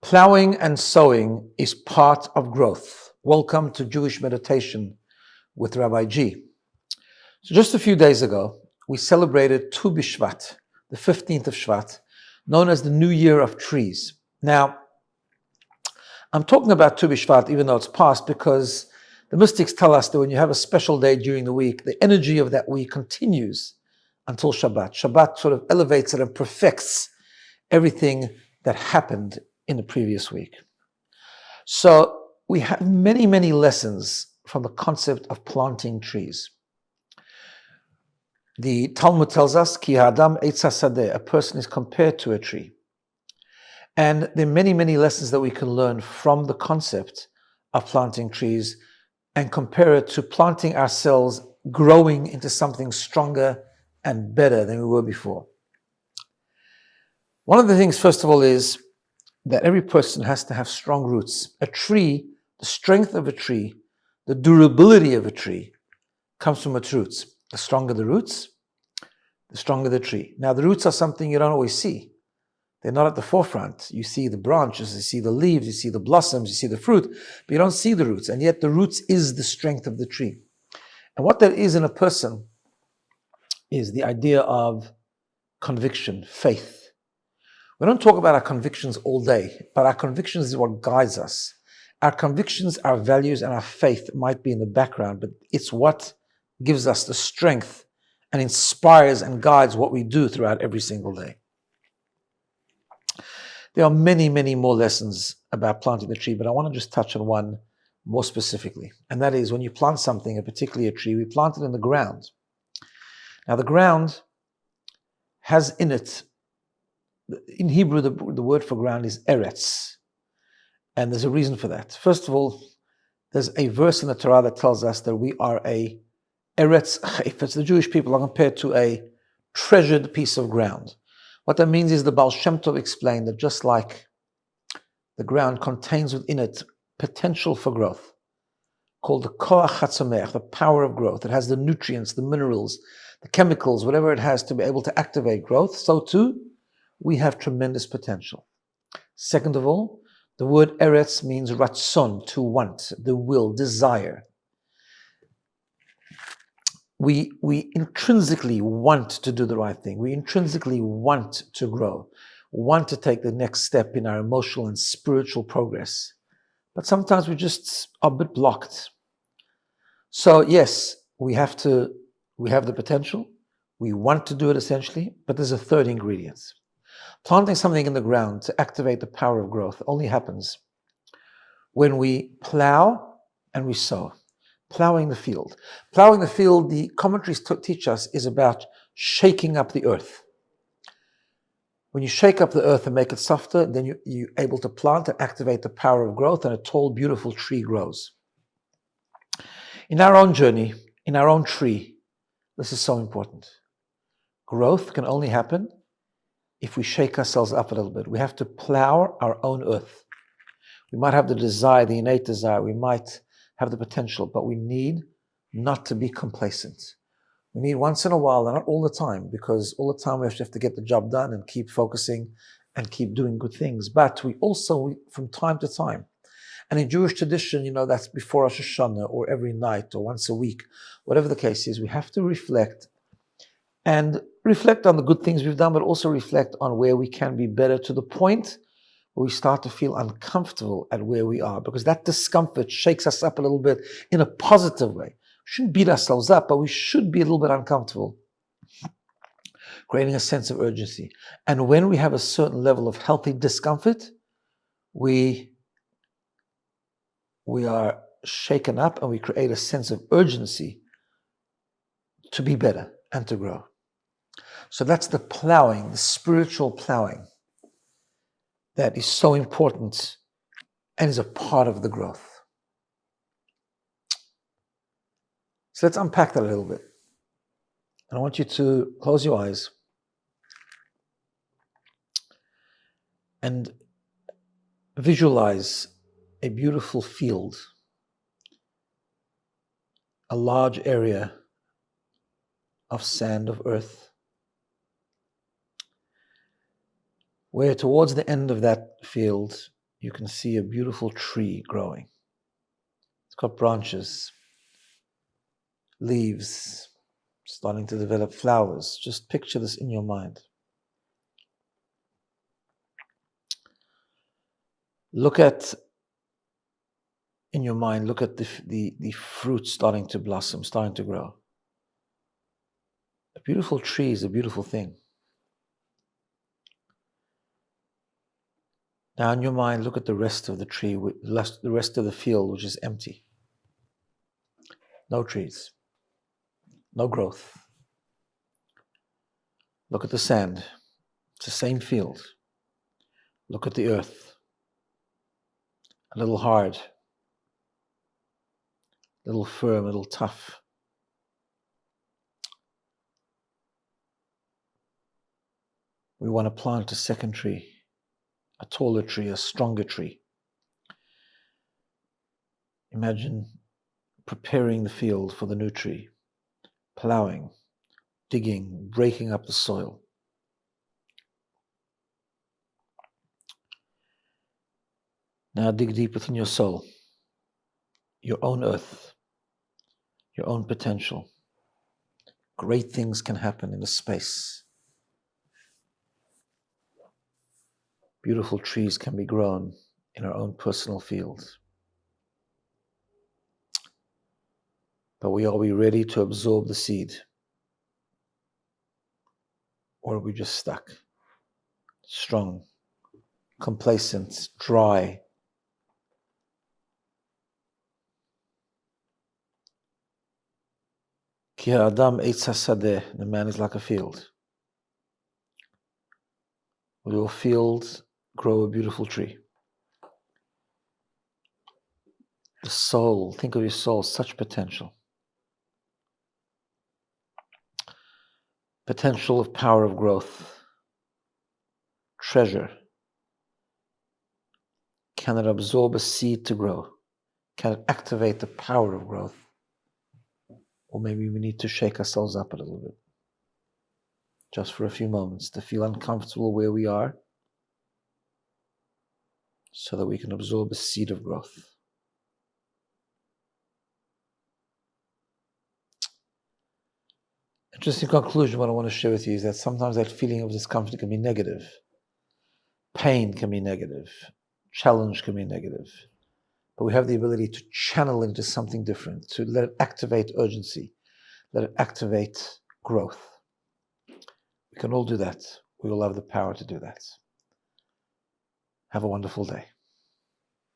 Ploughing and sowing is part of growth. Welcome to Jewish Meditation with Rabbi G. So just a few days ago, we celebrated Tu B'Shvat, the 15th of Shvat, known as the New Year of Trees. Now, I'm talking about Tu B'Shvat even though it's past because the mystics tell us that when you have a special day during the week, the energy of that week continues until Shabbat. Shabbat sort of elevates it and perfects everything that happened in the previous week. So we have many lessons from the concept of planting trees. The Talmud tells us, Ki ha'adam eitz hasadeh, a person is compared to a tree. And there are many lessons that we can learn from the concept of planting trees and compare it to planting ourselves, growing into something stronger and better than we were before. One of the things, first of all, is that every person has to have strong roots. A tree, the strength of a tree, the durability of a tree comes from its roots. The stronger the roots, the stronger the tree. Now, the roots are something you don't always see. They're not at the forefront. You see the branches, you see the leaves, you see the blossoms, you see the fruit, but you don't see the roots. And yet the roots is the strength of the tree. And what that is in a person is the idea of conviction, faith. We don't talk about our convictions all day, but our convictions is what guides us. Our convictions, our values, and our faith might be in the background, but it's what gives us the strength and inspires and guides what we do throughout every single day. There are many more lessons about planting the tree, but I want to just touch on one more specifically. And that is when you plant something, and particularly a tree, we plant it in the ground. Now the ground has in it, in Hebrew, the word for ground is eretz. And there's a reason for that. First of all, there's a verse in the Torah that tells us that we are a eretz chayfetz. The Jewish people are compared to a treasured piece of ground. What that means is the Baal Shem Tov explained that just like the ground contains within it potential for growth, called the koach hatzomech, the power of growth. It has the nutrients, the minerals, the chemicals, whatever it has to be able to activate growth. So too, we have tremendous potential. Second of all, the word eretz means ratzon, to want, the will, desire. We intrinsically want to do the right thing. We intrinsically want to grow, want to take the next step in our emotional and spiritual progress. But sometimes we just are a bit blocked. So yes, we have the potential. We want to do it essentially, but there's a third ingredient. Planting something in the ground to activate the power of growth only happens when we plow and we sow. Ploughing the field. Ploughing the field, the commentaries teach us, is about shaking up the earth. When you shake up the earth and make it softer, then you're able to plant and activate the power of growth, and a tall, beautiful tree grows. In our own journey, in our own tree, this is so important. Growth can only happen if we shake ourselves up a little bit. We have to plow our own earth. We might have the desire, the innate desire, we might have the potential, but we need not to be complacent. We need once in a while, and not all the time, because all the time we have to get the job done and keep focusing and keep doing good things. But we also, from time to time, and in Jewish tradition, that's before Rosh Hashanah or every night or once a week, whatever the case is, we have to reflect on the good things we've done, but also reflect on where we can be better, to the point where we start to feel uncomfortable at where we are, because that discomfort shakes us up a little bit in a positive way. We shouldn't beat ourselves up, but we should be a little bit uncomfortable, creating a sense of urgency. And when we have a certain level of healthy discomfort, we are shaken up and we create a sense of urgency to be better and to grow. So that's the ploughing, the spiritual ploughing, that is so important and is a part of the growth. So let's unpack that a little bit. And I want you to close your eyes and visualize a beautiful field, a large area of sand, of earth, where towards the end of that field you can see a beautiful tree growing. It's got branches, leaves, starting to develop flowers. Just picture this in your mind. Look at the fruit starting to blossom, starting to grow. A beautiful tree is a beautiful thing. Now in your mind, look at the rest of the tree, the rest of the field, which is empty. No trees, no growth. Look at the sand. It's the same field. Look at the earth. A little hard, a little firm, a little tough. We want to plant a second tree, a taller tree, a stronger tree. Imagine preparing the field for the new tree, ploughing, digging, breaking up the soil. Now dig deep within your soul, your own earth, your own potential. Great things can happen in the space. Beautiful trees can be grown in our own personal fields. But are we ready to absorb the seed? Or are we just stuck, strong, complacent, dry? Ki ha'adam eitz hasadeh, the man is like a field. Will your field grow a beautiful tree? The soul, think of your soul, such potential. Potential of power of growth. Treasure. Can it absorb a seed to grow? Can it activate the power of growth? Or maybe we need to shake ourselves up a little bit, just for a few moments, to feel uncomfortable where we are, so that we can absorb a seed of growth. Interesting conclusion. What I want to share with you is that sometimes that feeling of discomfort can be negative. Pain can be negative. Challenge can be negative. But we have the ability to channel into something different, to let it activate urgency, let it activate growth. We can all do that. We all have the power to do that. Have a wonderful day.